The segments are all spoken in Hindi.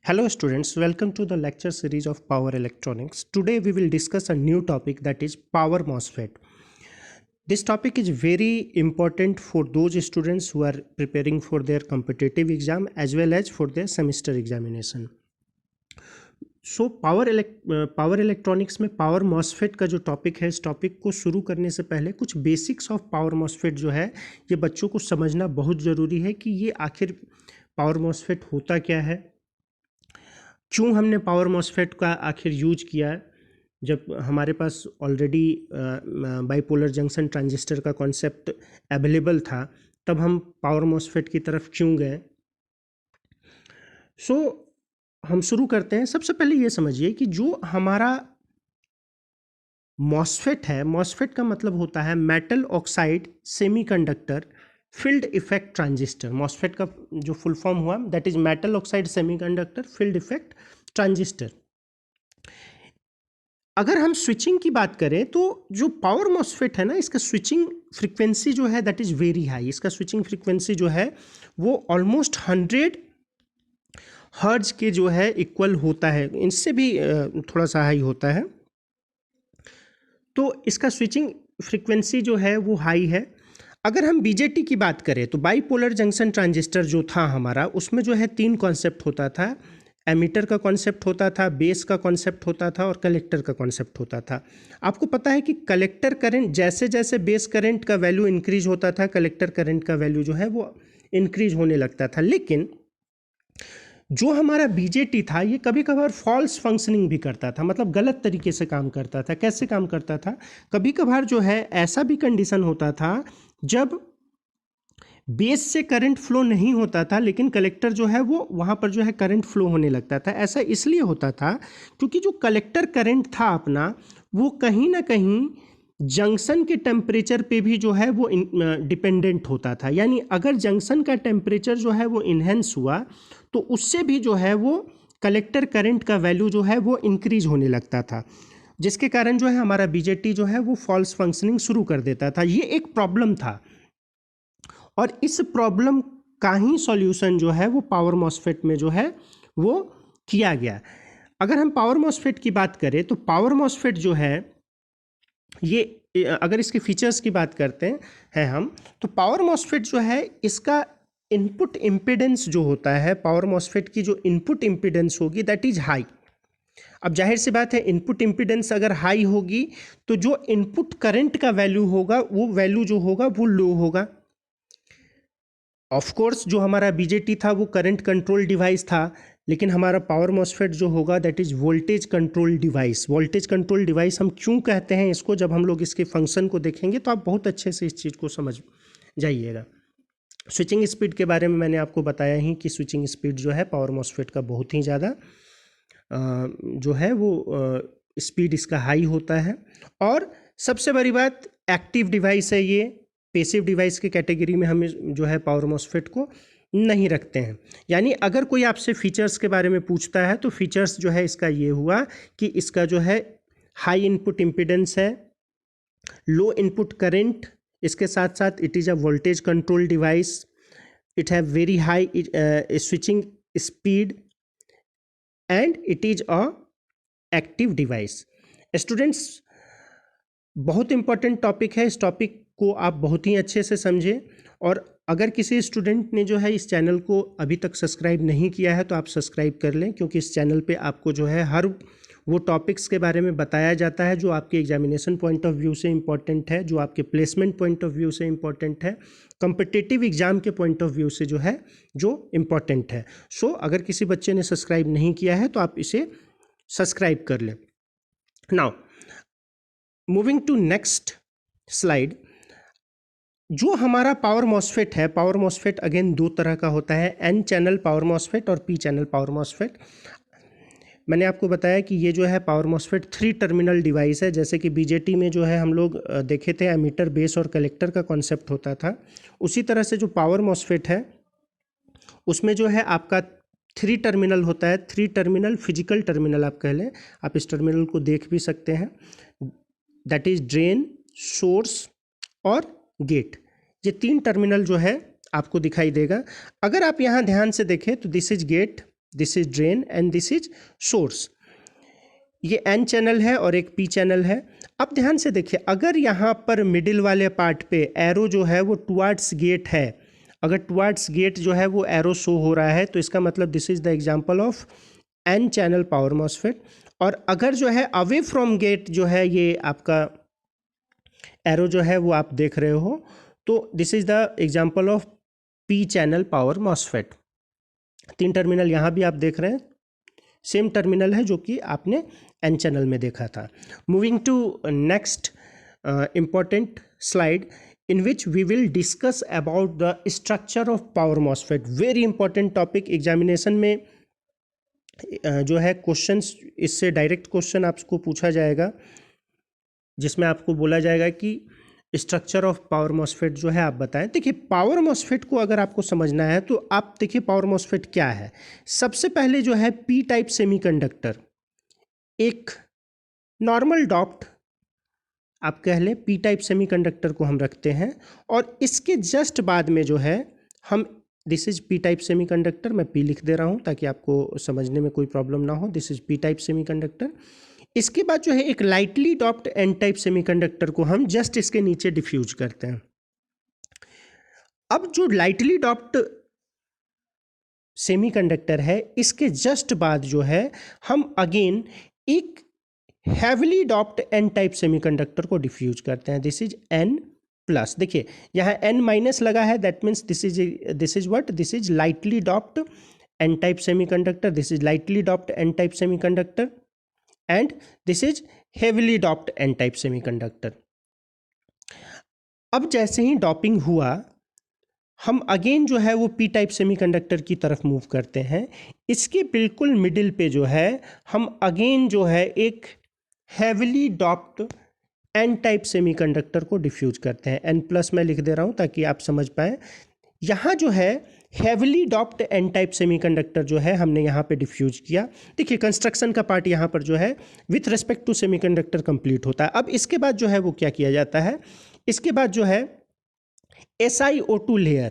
Hello students, welcome to the lecture series of Power Electronics. Today we will discuss a new topic, that is Power MOSFET. This topic is very important for those students who are preparing for their competitive exam as well as for their semester examination. So power electronics में पावर मॉसफेट का जो टॉपिक है, इस टॉपिक को शुरू करने से पहले कुछ बेसिक्स ऑफ पावर मॉसफेट जो है ये बच्चों को समझना बहुत ज़रूरी है कि ये आखिर पावर मॉसफेट होता क्या है, क्यों हमने पावर मॉसफेट का आखिर यूज किया जब हमारे पास ऑलरेडी बाइपोलर जंक्शन ट्रांजिस्टर का कॉन्सेप्ट अवेलेबल था, तब हम पावर मॉसफेट की तरफ क्यों गए। हम शुरू करते हैं। सबसे पहले ये समझिए कि जो हमारा मॉसफेट है, मॉसफेट का मतलब होता है metal oxide semiconductor field effect transistor. MOSFET का जो फुल फॉर्म हुआ that is metal oxide semiconductor field effect transistor. अगर हम स्विचिंग की बात करें तो जो पावर मॉसफेट है ना, इसका स्विचिंग फ्रीक्वेंसी जो है दैट इज वेरी हाई। इसका स्विचिंग फ्रीक्वेंसी जो है वो ऑलमोस्ट 100 हर्ट्ज के जो है इक्वल होता है, इनसे भी थोड़ा सा हाई होता है। तो इसका स्विचिंग फ्रीक्वेंसी जो है वो हाई है। अगर हम बीजेटी की बात करें तो बाइपोलर जंक्शन ट्रांजिस्टर जो था हमारा, उसमें जो है 3 कॉन्सेप्ट होता था। एमीटर का कॉन्सेप्ट होता था, बेस का कॉन्सेप्ट होता था और कलेक्टर का कॉन्सेप्ट होता था। आपको पता है कि कलेक्टर करंट जैसे जैसे बेस करंट का वैल्यू इंक्रीज होता था, कलेक्टर करंट का वैल्यू जो है वो इंक्रीज होने लगता था। लेकिन जो हमारा बीजेटी था ये कभी कभार फॉल्स फंक्शनिंग भी करता था, मतलब गलत तरीके से काम करता था। कैसे काम करता था? कभी कभार जो है ऐसा भी कंडीशन होता था जब बेस से करंट फ्लो नहीं होता था लेकिन कलेक्टर जो है वो वहाँ पर जो है करंट फ्लो होने लगता था। ऐसा इसलिए होता था क्योंकि जो कलेक्टर करंट था अपना, वो कहीं ना कहीं जंक्शन के टेम्परेचर पे भी जो है वो डिपेंडेंट होता था। यानी अगर जंक्शन का टेम्परेचर जो है वो इन्हेंस हुआ तो उससे भी जो है वो कलेक्टर करंट का वैल्यू जो है वो इंक्रीज होने लगता था, जिसके कारण जो है हमारा बीजेटी जो है वो फॉल्स फंक्शनिंग शुरू कर देता था। ये एक प्रॉब्लम था और इस प्रॉब्लम का ही सॉल्यूशन जो है वो पावर मॉसफेट में जो है वो किया गया। अगर हम पावर मॉसफेट की बात करें तो पावर मॉसफेट जो है ये, अगर इसके फीचर्स की बात करते हैं हम, तो पावर मॉसफेट जो है इसका इनपुट इम्पीडेंस जो होता है, पावर मॉसफेट की जो इनपुट इम्पीडेंस होगी दैट इज हाई। अब जाहिर सी बात है इनपुट इम्पीडेंस अगर हाई होगी तो जो इनपुट करंट का वैल्यू होगा वो वैल्यू जो होगा वो लो होगा। ऑफ कोर्स जो हमारा बीजेटी था वो करंट कंट्रोल डिवाइस था, लेकिन हमारा पावर मॉसफेट जो होगा that is voltage control device. Voltage control device हम क्यों कहते हैं इसको, जब हम लोग इसके फंक्शन को देखेंगे तो आप बहुत अच्छे से इस चीज़ को समझ जाइएगा। स्विचिंग स्पीड के बारे में मैंने आपको बताया ही कि स्विचिंग स्पीड जो है पावर मॉसफेट का बहुत ही ज़्यादा जो है वो स्पीड इसका हाई होता है। और सबसे बड़ी बात, एक्टिव डिवाइस है ये, पैसिव डिवाइस की कैटेगरी में हम जो है पावर मॉसफेट को नहीं रखते हैं। यानी अगर कोई आपसे फीचर्स के बारे में पूछता है तो फीचर्स जो है इसका ये हुआ कि इसका जो है हाई इनपुट इम्पीडेंस है, लो इनपुट करंट, इसके साथ साथ it is a voltage control device, it have very high switching speed and it is a active device. Students, बहुत इंपॉर्टेंट टॉपिक है, इस टॉपिक को आप बहुत ही अच्छे से समझें। और अगर किसी स्टूडेंट ने जो है इस चैनल को अभी तक सब्सक्राइब नहीं किया है तो आप सब्सक्राइब कर लें, क्योंकि इस चैनल पे आपको जो है हर वो टॉपिक्स के बारे में बताया जाता है जो आपके एग्जामिनेशन पॉइंट ऑफ व्यू से इम्पॉर्टेंट है, जो आपके प्लेसमेंट पॉइंट ऑफ व्यू से इम्पॉर्टेंट है, कम्पिटिटिव एग्जाम के पॉइंट ऑफ व्यू से जो है जो इम्पॉर्टेंट है। सो अगर किसी बच्चे ने सब्सक्राइब नहीं किया है तो आप इसे सब्सक्राइब कर लें। Now moving to next slide. जो हमारा पावर मॉसफेट है, पावर मॉसफेट अगेन 2 तरह का होता है, एन चैनल पावर मॉसफेट और पी चैनल पावर मॉसफेट। मैंने आपको बताया कि ये जो है पावर मॉसफेट 3 टर्मिनल डिवाइस है। जैसे कि बीजेटी में जो है हम लोग देखे थे एमीटर, बेस और कलेक्टर का कॉन्सेप्ट होता था, उसी तरह से जो पावर मॉसफेट है उसमें जो है आपका 3 टर्मिनल होता है। 3 टर्मिनल फिजिकल टर्मिनल आप कह लें, आप इस टर्मिनल को देख भी सकते हैं, दैट इज ड्रेन, सोर्स और गेट। ये 3 टर्मिनल जो है आपको दिखाई देगा। अगर आप यहाँ ध्यान से देखें तो this is get, this is drain and this is source. ये एन चैनल है और एक पी चैनल है। अब ध्यान से देखिए, अगर यहाँ पर मिडिल वाले पार्ट पे एरो जो है वो टुवर्ड्स गेट है, अगर टुवर्ड्स गेट जो है वो एरो शो हो रहा है, तो इसका मतलब this is the example of N channel power MOSFET. और अगर जो है अवे फ्रॉम गेट जो है ये आपका एरो जो है वो आप देख रहे हो, तो this is the example of P channel power MOSFET. 3 terminal यहाँ भी आप देख रहे हैं, सेम टर्मिनल है जो कि आपने एन चैनल में देखा था। Moving to next important slide in which we will discuss about the structure of power MOSFET. Very important topic, examination में जो है क्वेश्चंस, इससे डायरेक्ट क्वेश्चन आपको पूछा जाएगा, जिसमें आपको बोला जाएगा कि स्ट्रक्चर ऑफ पावर मॉसफेट जो है आप बताएं। देखिए, पावर मॉसफेट को अगर आपको समझना है तो आप देखिए पावर मॉसफेट क्या है। सबसे पहले जो है पी टाइप सेमीकंडक्टर, एक नॉर्मल डॉप्ड आप कह लें पी टाइप सेमीकंडक्टर को हम रखते हैं, और इसके जस्ट बाद में जो है हम, this is P type semiconductor, मैं पी लिख दे रहा हूँ ताकि आपको समझने में कोई प्रॉब्लम ना हो। This is P type semiconductor. इसके बाद जो है एक lightly doped N type semiconductor को हम जस्ट इसके नीचे डिफ्यूज करते हैं। अब जो लाइटली डॉप्ड सेमीकंडक्टर है, इसके जस्ट बाद जो है हम अगेन एक heavily doped N type semiconductor को डिफ्यूज करते हैं। This is N plus. देखिए यहाँ एन माइनस लगा है, that means this is what, this is lightly doped N type semiconductor, this is lightly doped N type semiconductor and this is heavily doped n type semiconductor। अब जैसे ही डॉपिंग हुआ, हम अगेन जो है वो p टाइप सेमीकंडक्टर की तरफ मूव करते हैं। इसके बिल्कुल मिडिल पे जो है हम अगेन जो है एक heavily doped n type semiconductor को डिफ्यूज करते हैं। n प्लस मैं लिख दे रहा हूँ ताकि आप समझ पाएँ। यहाँ जो है heavily doped N type semiconductor जो है हमने यहाँ पे डिफ्यूज किया। देखिए कंस्ट्रक्शन का पार्ट यहाँ पर जो है with respect to semiconductor complete होता है। अब इसके बाद जो है वो क्या किया जाता है, इसके बाद जो है SiO2 लेयर,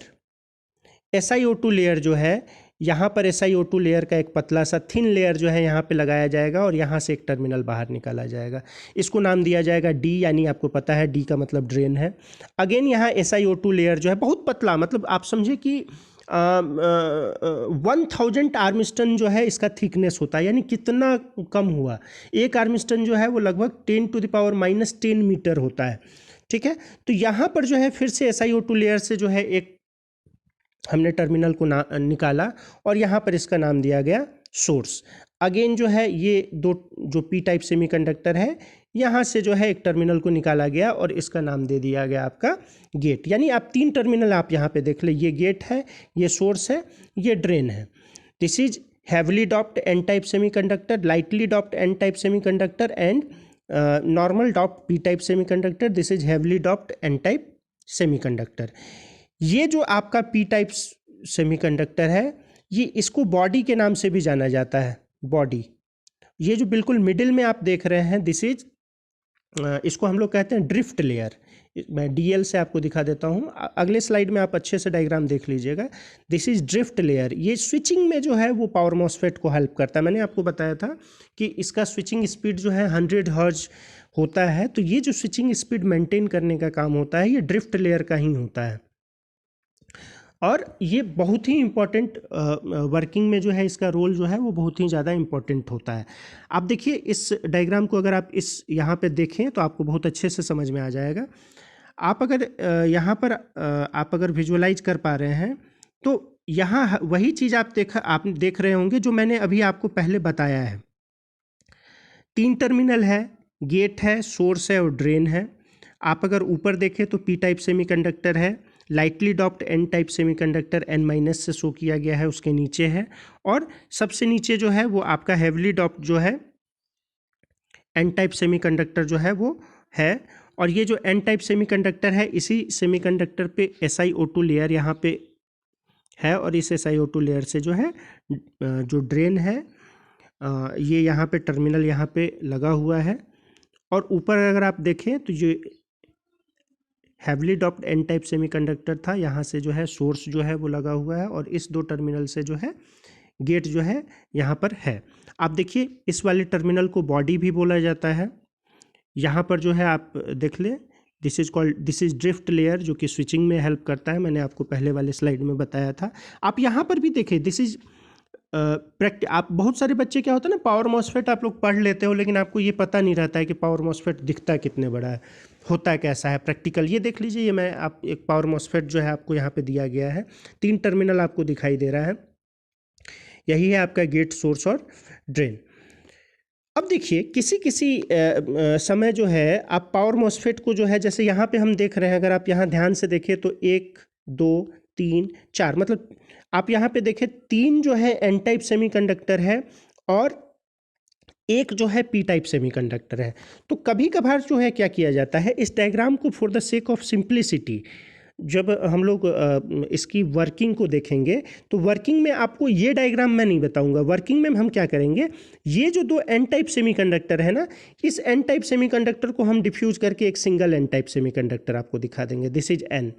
SiO2 लेयर जो है यहाँ पर SiO2 लेयर का एक पतला सा थिन लेयर जो है यहाँ पे लगाया जाएगा, और यहाँ से एक टर्मिनल बाहर निकाला जाएगा। इसको नाम दिया जाएगा D, यानी आपको पता है D का मतलब ड्रेन है। अगेन यहाँ SiO2 लेयर जो है बहुत पतला, मतलब आप समझे कि 1000 आर्मस्टन जो है इसका थिकनेस होता है, यानी कितना कम हुआ, एक आर्मस्टन जो है वो लगभग 10⁻⁻10 मीटर होता है। ठीक है, तो यहाँ पर जो है फिर से SiO2 लेयर से जो है एक हमने टर्मिनल को निकाला, और यहाँ पर इसका नाम दिया गया सोर्स। अगेन जो है ये दो जो पी टाइप सेमीकंडक्टर है, यहाँ से जो है एक टर्मिनल को निकाला गया और इसका नाम दे दिया गया आपका गेट। यानी आप 3 टर्मिनल आप यहाँ पे देख ले, ये गेट है, ये सोर्स है, ये ड्रेन है। This is heavily doped N type semiconductor, lightly doped N type semiconductor and normal doped P type semiconductor. This is heavily doped N type semiconductor. ये जो आपका पी टाइप सेमीकंडक्टर है, ये इसको बॉडी के नाम से भी जाना जाता है, बॉडी। ये जो बिल्कुल मिडिल में आप देख रहे हैं, दिस इज, इसको हम लोग कहते हैं ड्रिफ्ट लेयर। मैं DL से आपको दिखा देता हूँ, अगले स्लाइड में आप अच्छे से डायग्राम देख लीजिएगा। This is drift layer. ये स्विचिंग में जो है वो पावर मॉसफेट को हेल्प करता है। मैंने आपको बताया था कि इसका स्विचिंग स्पीड जो है 100 हर्ट्ज होता है, तो ये जो स्विचिंग स्पीड मेंटेन करने का काम होता है, ये ड्रिफ्ट लेयर का ही होता है। और ये बहुत ही इम्पॉर्टेंट वर्किंग में जो है इसका रोल जो है वो बहुत ही ज़्यादा इम्पॉर्टेंट होता है। आप देखिए इस डायग्राम को अगर आप इस यहाँ पे देखें तो आपको बहुत अच्छे से समझ में आ जाएगा। आप अगर यहाँ पर आप अगर विजुअलाइज कर पा रहे हैं तो यहाँ वही चीज़ आप देख रहे होंगे जो मैंने अभी आपको पहले बताया है। 3 टर्मिनल है, गेट है, सोर्स है और ड्रेन है। आप अगर ऊपर देखें तो पी टाइप सेमीकंडक्टर है, lightly doped N type semiconductor N- से शो किया गया है, उसके नीचे है, और सबसे नीचे जो है वो आपका हेवली डॉप्ड जो है एन टाइप सेमीकंडक्टर जो है वो है। और ये जो एन टाइप सेमीकंडक्टर है, इसी सेमीकंडक्टर पे SiO2 लेयर यहाँ पे है, और इस SiO2 लेयर से जो है जो ड्रेन है ये यहाँ पे टर्मिनल यहाँ पे लगा हुआ है। और ऊपर अगर आप देखें तो ये heavily doped N type semiconductor था, यहाँ से जो है सोर्स जो है वो लगा हुआ है, और इस 2 टर्मिनल से जो है गेट जो है यहाँ पर है। आप देखिए इस वाले टर्मिनल को बॉडी भी बोला जाता है। यहाँ पर जो है आप देख लें, दिस इज ड्रिफ्ट लेयर जो कि स्विचिंग में हेल्प करता है, मैंने आपको पहले वाले स्लाइड में बताया था। आप यहाँ पर भी देखें, दिस इज आप बहुत सारे बच्चे क्या होता है ना, पावर मॉसफेट आप लोग पढ़ लेते हो लेकिन आपको ये पता नहीं रहता है कि पावर मॉसफेट दिखता कितने बड़ा है, होता कैसा है प्रैक्टिकल। ये देख लीजिए, ये मैं आप एक पावर मॉसफेट जो है आपको यहाँ पे दिया गया है, 3 टर्मिनल आपको दिखाई दे रहा है, यही है आपका गेट, सोर्स और ड्रेन। अब देखिए किसी समय जो है आप पावर मॉसफेट को जो है, जैसे यहाँ पे हम देख रहे हैं, अगर आप यहाँ ध्यान से देखें तो 1 2 3 4, मतलब आप यहाँ पे देखें 3 जो है एन टाइप सेमीकंडक्टर है और 1 जो है पी टाइप सेमीकंडक्टर है। तो कभी कभार जो है क्या किया जाता है, इस डायग्राम को for the sake of simplicity जब हम लोग इसकी वर्किंग को देखेंगे तो वर्किंग में आपको ये डायग्राम मैं नहीं बताऊंगा। वर्किंग में हम क्या करेंगे, ये जो 2 एन टाइप सेमीकंडक्टर है ना, इस एन टाइप सेमीकंडक्टर को हम डिफ्यूज करके एक सिंगल एन टाइप सेमीकंडक्टर आपको दिखा देंगे, this is N.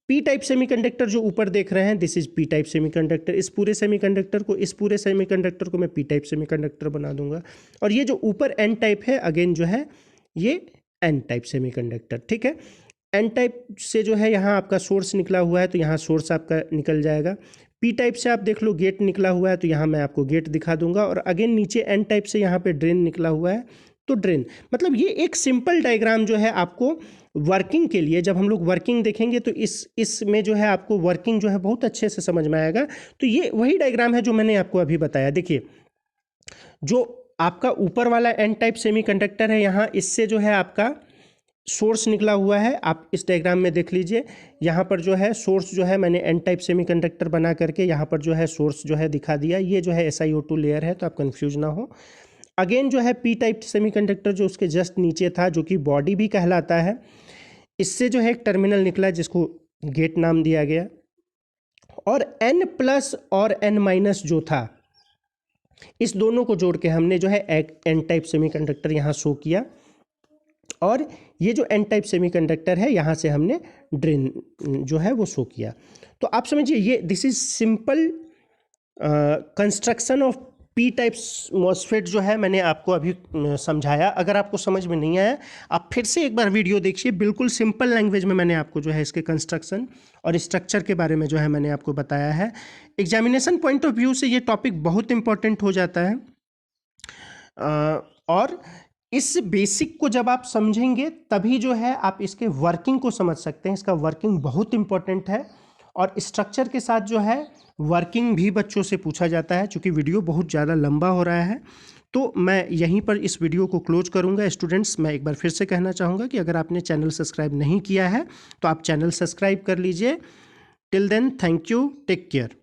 P type semiconductor जो ऊपर देख रहे हैं, this is P type semiconductor. इस पूरे सेमीकंडक्टर को मैं पी टाइप सेमीकंडक्टर बना दूंगा, और ये जो ऊपर एन टाइप है अगेन जो है ये एन टाइप सेमीकंडक्टर, ठीक है। एन टाइप से जो है यहाँ आपका सोर्स निकला हुआ है तो यहाँ सोर्स आपका निकल जाएगा। पी टाइप से आप देख लो गेट निकला हुआ है तो यहाँ मैं आपको गेट दिखा दूंगा, और अगेन नीचे एन टाइप से यहाँ पे ड्रेन निकला हुआ है तो ड्रेन। मतलब ये एक सिंपल डायग्राम जो है आपको वर्किंग के लिए, जब हम लोग वर्किंग देखेंगे तो इसमें जो है आपको वर्किंग जो है बहुत अच्छे से समझ में आएगा। तो ये वही डायग्राम है जो मैंने आपको अभी बताया। देखिए जो आपका ऊपर वाला एन टाइप सेमीकंडक्टर है, यहाँ इससे जो है आपका सोर्स निकला हुआ है, आप इस डायग्राम में देख लीजिए। यहाँ पर जो है सोर्स जो है मैंने एन टाइप सेमीकंडक्टर बना करके यहाँ पर जो है सोर्स जो है दिखा दिया। ये जो है SiO2 लेयर है तो आप कंफ्यूज ना हो। अगेन जो है पी टाइप सेमीकंडक्टर जो उसके जस्ट नीचे था, जो कि बॉडी भी कहलाता है, इससे जो है एक टर्मिनल निकला जिसको गेट नाम दिया गया, और N प्लस और N माइनस जो था, इस दोनों को जोड़ के हमने जो है एक एन टाइप सेमीकंडक्टर यहाँ शो किया, और ये जो एन टाइप सेमीकंडक्टर है यहाँ से हमने ड्रेन जो है वो शो किया। तो आप समझिए ये this is simple construction of P type MOSFET जो है मैंने आपको अभी समझाया। अगर आपको समझ में नहीं आया आप फिर से एक बार वीडियो देखिए, बिल्कुल सिंपल लैंग्वेज में मैंने आपको जो है इसके कंस्ट्रक्शन और स्ट्रक्चर के बारे में जो है मैंने आपको बताया है। एग्जामिनेशन पॉइंट ऑफ व्यू से ये टॉपिक बहुत इंपॉर्टेंट हो जाता है, और इस बेसिक को जब आप समझेंगे तभी जो है आप इसके वर्किंग को समझ सकते हैं। इसका वर्किंग बहुत इंपॉर्टेंट है, और स्ट्रक्चर के साथ जो है वर्किंग भी बच्चों से पूछा जाता है। चूँकि वीडियो बहुत ज़्यादा लंबा हो रहा है तो मैं यहीं पर इस वीडियो को क्लोज करूँगा। स्टूडेंट्स, मैं एक बार फिर से कहना चाहूँगा कि अगर आपने चैनल सब्सक्राइब नहीं किया है तो आप चैनल सब्सक्राइब कर लीजिए। Till then, thank you, take care.